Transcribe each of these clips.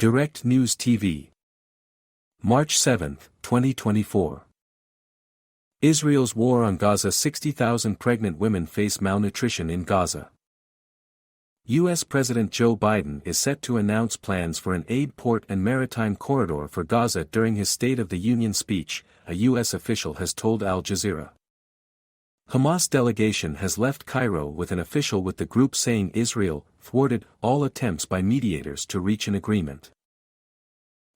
Direct News TV. March 7, 2024. Israel's war on Gaza. 60,000 pregnant women face malnutrition in Gaza. U.S. President Joe Biden is set to announce plans for an aid port and maritime corridor for Gaza during his State of the Union speech, a U.S. official has told Al Jazeera. Hamas delegation has left Cairo with an official with the group saying Israel thwarted all attempts by mediators to reach an agreement.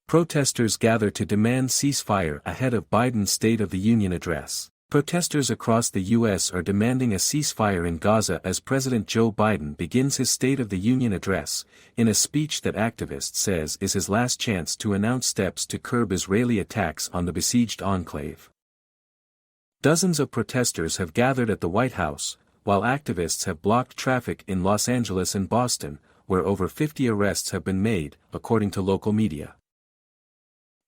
Protesters gather to demand ceasefire ahead of Biden's State of the Union address. Protesters across the U.S. are demanding a ceasefire in Gaza as President Joe Biden begins his State of the Union address, in a speech that activists says is his last chance to announce steps to curb Israeli attacks on the besieged enclave. Dozens of protesters have gathered at the White House, while activists have blocked traffic in Los Angeles and Boston, where over 50 arrests have been made, according to local media.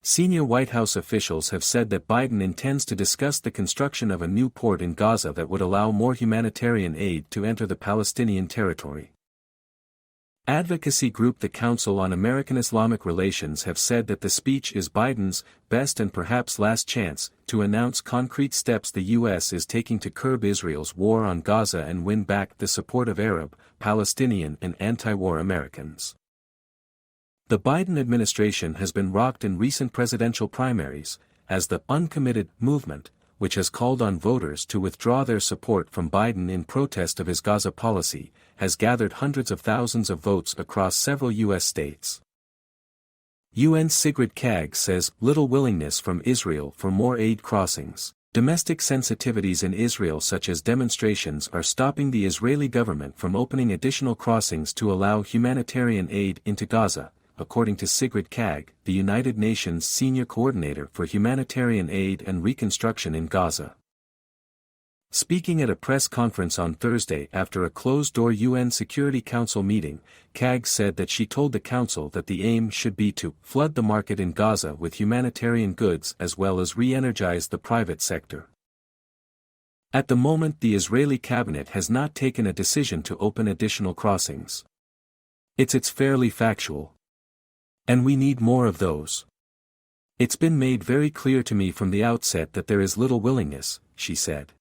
Senior White House officials have said that Biden intends to discuss the construction of a new port in Gaza that would allow more humanitarian aid to enter the Palestinian territory. Advocacy group the Council on American-Islamic Relations have said that the speech is Biden's best and perhaps last chance to announce concrete steps the U.S. is taking to curb Israel's war on Gaza and win back the support of Arab, Palestinian and anti-war Americans. The Biden administration has been rocked in recent presidential primaries, as the uncommitted movement, which has called on voters to withdraw their support from Biden in protest of his Gaza policy, has gathered hundreds of thousands of votes across several U.S. states. UN Sigrid Kaag says little willingness from Israel for more aid crossings. Domestic sensitivities in Israel such as demonstrations are stopping the Israeli government from opening additional crossings to allow humanitarian aid into Gaza, according to Sigrid Kaag, the United Nations Senior Coordinator for Humanitarian Aid and Reconstruction in Gaza. Speaking at a press conference on Thursday after a closed-door UN Security Council meeting, Kaag said that she told the Council that the aim should be to flood the market in Gaza with humanitarian goods as well as re-energize the private sector. At the moment the Israeli cabinet has not taken a decision to open additional crossings. It's fairly factual. And we need more of those. It's been made very clear to me from the outset that there is little willingness, she said.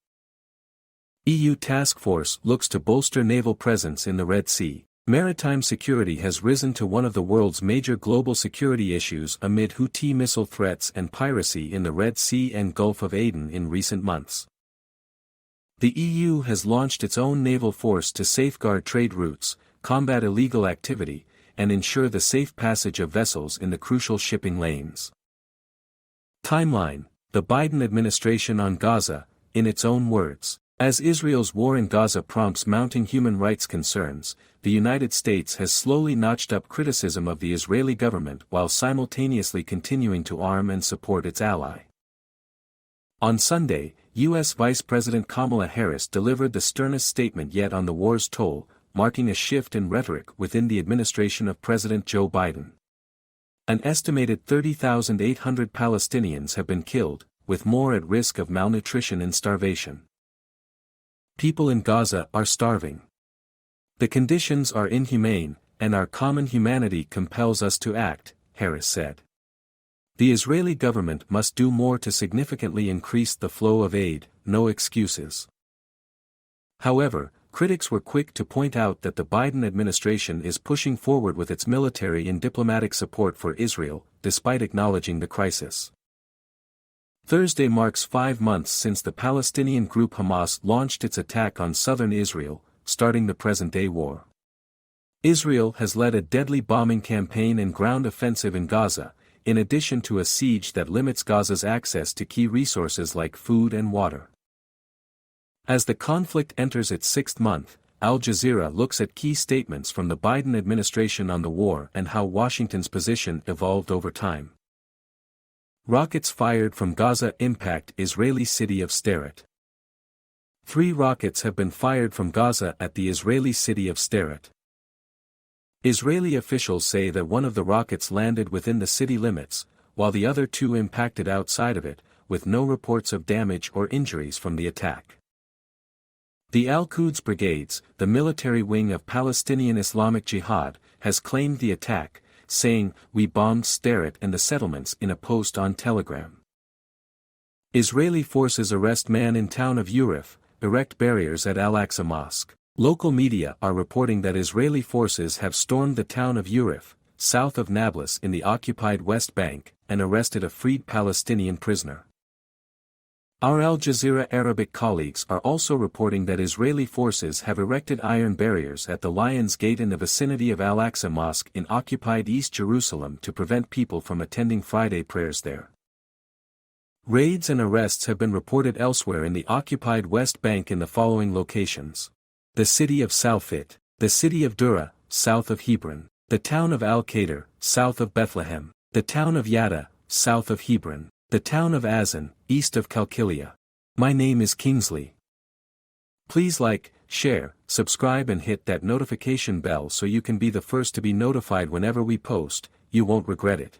EU task force looks to bolster naval presence in the Red Sea. Maritime security has risen to one of the world's major global security issues amid Houthi missile threats and piracy in the Red Sea and Gulf of Aden in recent months. The EU has launched its own naval force to safeguard trade routes, combat illegal activity, and ensure the safe passage of vessels in the crucial shipping lanes. Timeline: the Biden administration on Gaza, in its own words. As Israel's war in Gaza prompts mounting human rights concerns, the United States has slowly notched up criticism of the Israeli government while simultaneously continuing to arm and support its ally. On Sunday, U.S. Vice President Kamala Harris delivered the sternest statement yet on the war's toll, marking a shift in rhetoric within the administration of President Joe Biden. An estimated 30,800 Palestinians have been killed, with more at risk of malnutrition and starvation. People in Gaza are starving. The conditions are inhumane, and our common humanity compels us to act, Harris said. The Israeli government must do more to significantly increase the flow of aid, no excuses. However, critics were quick to point out that the Biden administration is pushing forward with its military and diplomatic support for Israel, despite acknowledging the crisis. Thursday marks 5 months since the Palestinian group Hamas launched its attack on southern Israel, starting the present-day war. Israel has led a deadly bombing campaign and ground offensive in Gaza, in addition to a siege that limits Gaza's access to key resources like food and water. As the conflict enters its 6th month, Al Jazeera looks at key statements from the Biden administration on the war and how Washington's position evolved over time. Rockets fired from Gaza impact Israeli city of Sderot. 3 rockets have been fired from Gaza at the Israeli city of Sderot. Israeli officials say that one of the rockets landed within the city limits, while the other 2 impacted outside of it, with no reports of damage or injuries from the attack. The Al-Quds Brigades, the military wing of Palestinian Islamic Jihad, has claimed the attack, saying, "We bombed Steret and the settlements" in a post on Telegram. Israeli forces arrest man in town of Urif, erect barriers at Al-Aqsa Mosque. Local media are reporting that Israeli forces have stormed the town of Urif, south of Nablus in the occupied West Bank, and arrested a freed Palestinian prisoner. Our Al Jazeera Arabic colleagues are also reporting that Israeli forces have erected iron barriers at the Lion's Gate in the vicinity of Al-Aqsa Mosque in occupied East Jerusalem to prevent people from attending Friday prayers there. Raids and arrests have been reported elsewhere in the occupied West Bank in the following locations: the city of Salfit, the city of Dura, south of Hebron, the town of Al-Qadir, south of Bethlehem, the town of Yada, south of Hebron, the town of Azan, east of Kalkilia. My name is Kingsley. Please like, share, subscribe and hit that notification bell so you can be the first to be notified whenever we post. You won't regret it.